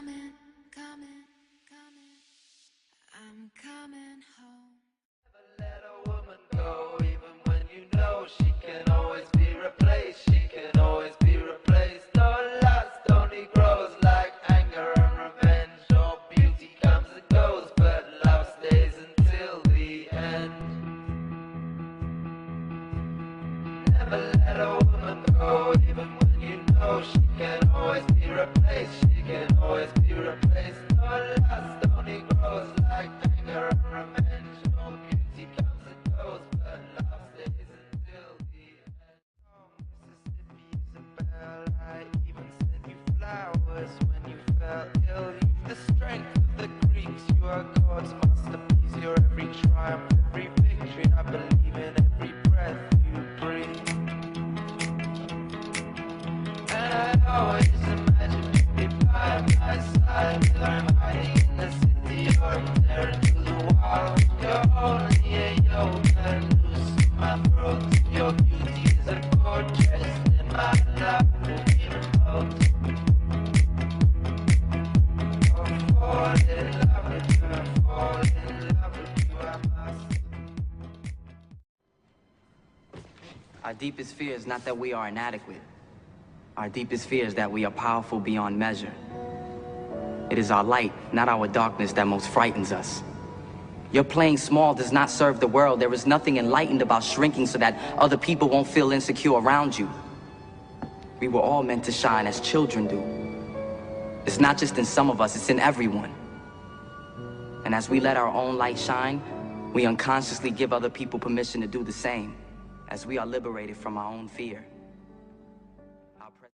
coming, coming, coming. I'm coming home. Never let a woman go, even when you know she can always be replaced. She can always be replaced. No lust only grows like anger and revenge. All beauty comes and goes, but love stays until the end. Never let a woman go, even when you know she can always be replaced. She can always be replaced. No lust only grows like anger and revenge. All beauty comes and goes, but love stays until the end. Oh, Mississippi Isabel, I even sent you flowers when you fell ill. You've the strength of the Greeks, you are God's masterpiece. You're every triumph, every victory. I believe in every breath you breathe. And I always imagine you be by my side, whether I'm hiding in the city or I'm tearing through the wild. You're only a yoga noose in my throat. Your beauty is a fortress in my life will be remote. I'll fall in love with you, I'll fall in love with you, I must. Our deepest fear is not that we are inadequate. Our deepest fear is that we are powerful beyond measure. It is our light, not our darkness, that most frightens us. Your playing small does not serve the world. There is nothing enlightened about shrinking so that other people won't feel insecure around you. We were all meant to shine as children do. It's not just in some of us, it's in everyone. And as we let our own light shine, we unconsciously give other people permission to do the same, as we are liberated from our own fear.